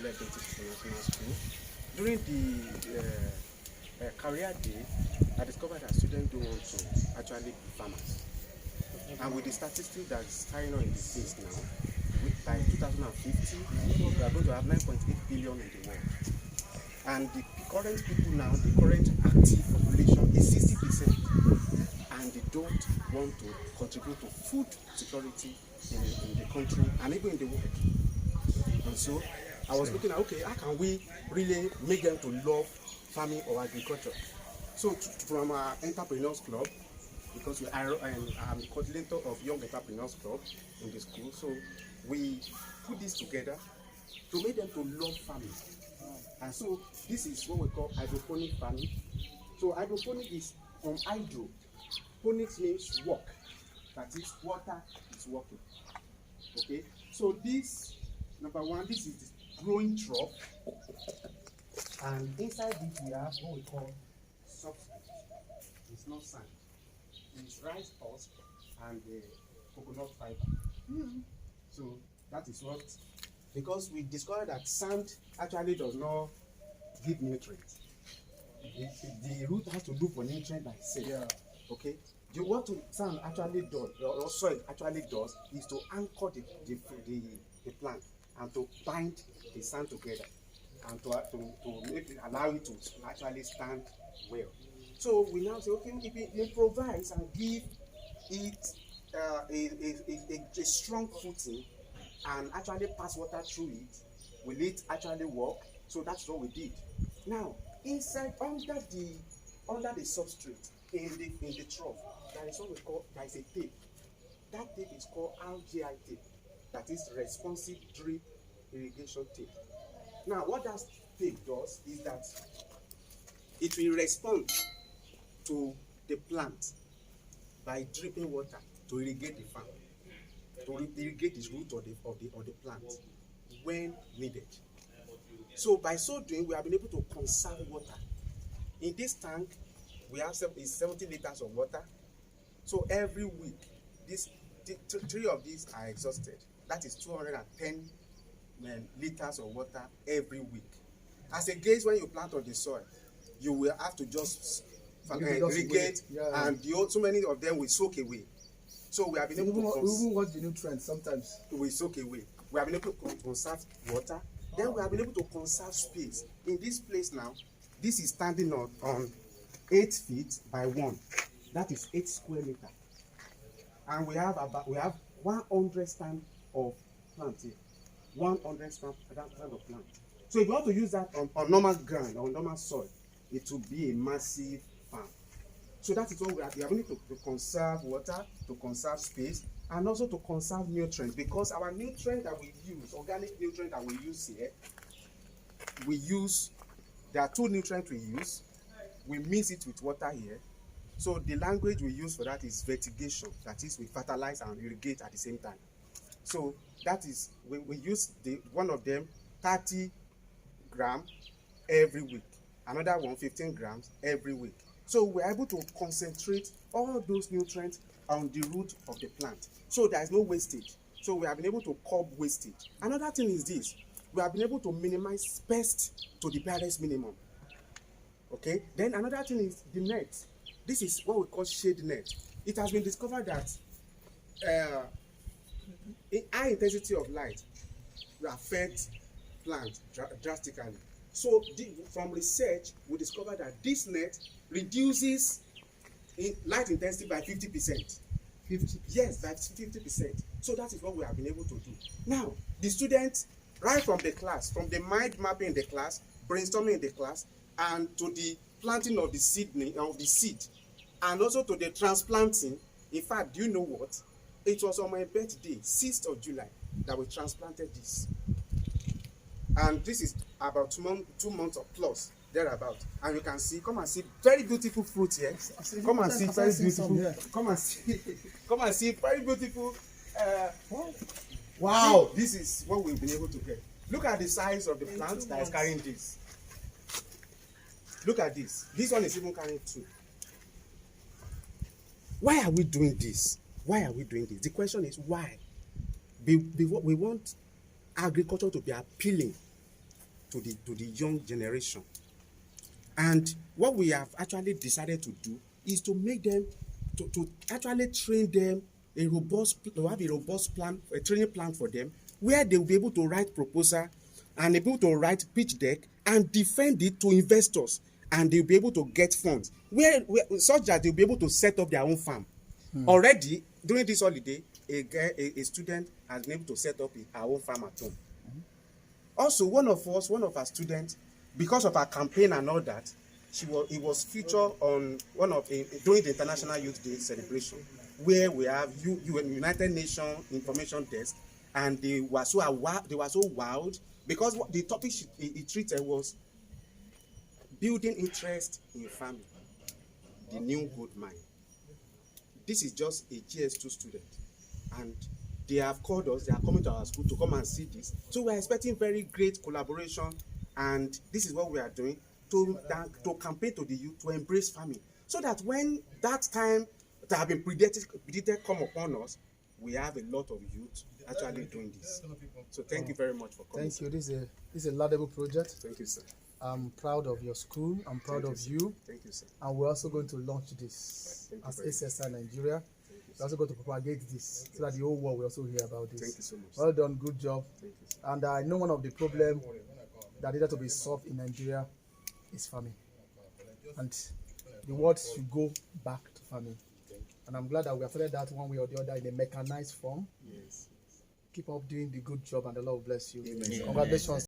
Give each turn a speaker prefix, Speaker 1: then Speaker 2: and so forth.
Speaker 1: Federal Identity International School. During the career day, I discovered that students don't want to actually be farmers. And with the statistics that is carrying on in the States now, by 2050, we are going to have 9.8 billion in the world. And the current people now, the current active population is 60%. And they don't want to contribute to food security in the country and even in the world. And so I was looking at, okay, how can we really make them to love farming or agriculture? So from our Entrepreneurs Club, because I'm the coordinator of Young Entrepreneurs Club in the school, so we put this together to make them to love farming. And so this is what we call hydroponic farming. So hydroponic is from hydro. Ponics means work. That is, water is working. Okay. So this, number one, this is the growing trough. And inside it we have what we call substrate. It's not sand. It's rice husk and coconut fiber. So that is what, because we discovered that sand actually does not give nutrients. The root has to look for nutrients by itself. Yeah. Okay. What sand actually does, or soil actually does, is to anchor the plant and to bind the sand together and to make it, allow it to actually stand well. So we now say, okay, if we improvise and give it a strong footing and actually pass water through it, will it actually work? So that's what we did. Now, inside, under the substrate, in the trough, there is what we call, there is a tape. That tape is called RGI tape. That is responsive drip irrigation tape. Now, what that tape does is that it will respond to the plant by dripping water to irrigate the farm, to irrigate the root of the plant when needed. So by so doing, we have been able to conserve water. In this tank, we have 70 liters of water. So every week, three of these are exhausted. That is 210 liters of water every week. As against when you plant on the soil, you will have to just irrigate, and so many of them will soak away. So we have been able to
Speaker 2: even watch the nutrients sometimes.
Speaker 1: We soak away. We have been able to conserve water. Then we have been able to conserve space. In this place now, this is standing on 8 feet by 1. That is 8 square meters. And we have 100 stand of plant here. 100 stand of plant. So if you want to use that on normal ground or normal soil, it will be a massive farm. So that is what we are able to conserve water, to conserve space, and also to conserve nutrients, because our nutrient that we use, organic nutrient that we use here, there are 2 nutrients we use. We mix it with water here. So the language we use for that is vertigation. That is, we fertilize and irrigate at the same time. So that is, we use one of them 30 grams every week. Another one 15 grams every week. So we're able to concentrate all those nutrients on the root of the plant. So there is no wastage. So we have been able to curb wastage. Another thing is this: we have been able to minimize pest to the barest minimum. Okay. Then another thing is the net. This is what we call shade net. It has been discovered that high intensity of light will affect plants drastically. So from research, we discovered that this net reduces light intensity by 50%. 50? Yes, by 50%. So that is what we have been able to do. Now, the students, right from the class, from the mind mapping in the class, brainstorming in the class, and to the planting of the seed, and also to the transplanting. In fact, do you know what? It was on my birthday, 6th of July, that we transplanted this. And this is about 2 months or plus, thereabout. And you can see, come and see very beautiful fruit here. Come and see very beautiful. Come and see very beautiful. Wow, this is what we've been able to get. Look at the size of the plant that is carrying this. Look at this. This one is even carrying 2. Why are we doing this? Why are we doing this? The question is why. We want agriculture to be appealing to the young generation. And what we have actually decided to do is to make them, to actually train them to have a robust plan, a training plan for them, where they will be able to write proposal and able to write pitch deck and defend it to investors, and they'll be able to get funds where such that they'll be able to set up their own farm. Already during this holiday, a student has been able to set up her own farm at home. Also, one of our students, because of our campaign and all that, it was featured on during the International Youth Day celebration, where we have United Nations Information Desk, and they were so wowed because what the topic he treated was building interest in farming, the new gold mine. This is just a GS2 student, and they have called us. They are coming to our school to come and see this. So we are expecting very great collaboration, and this is what we are doing to campaign to the youth to embrace farming, so that when that time that have been predicted come upon us, we have a lot of youth actually doing this. So thank you very much for coming.
Speaker 2: Thank you. This is a laudable project.
Speaker 1: Thank you, sir.
Speaker 2: I'm proud of your school. I'm proud of you.
Speaker 1: Thank you, sir.
Speaker 2: And we're also going to launch this as SSI Nigeria. We're also going to propagate this so that the whole world will also hear about this.
Speaker 1: Thank you so much.
Speaker 2: Well done. Good job.
Speaker 1: Thank you, sir.
Speaker 2: And I know one of the problems that needed to be solved in Nigeria is farming. And the world should go back to farming. And I'm glad that we have started that one way or the other in a mechanized form.
Speaker 1: Yes.
Speaker 2: Keep up doing the good job, and the Lord bless you.
Speaker 1: Amen.
Speaker 2: Congratulations.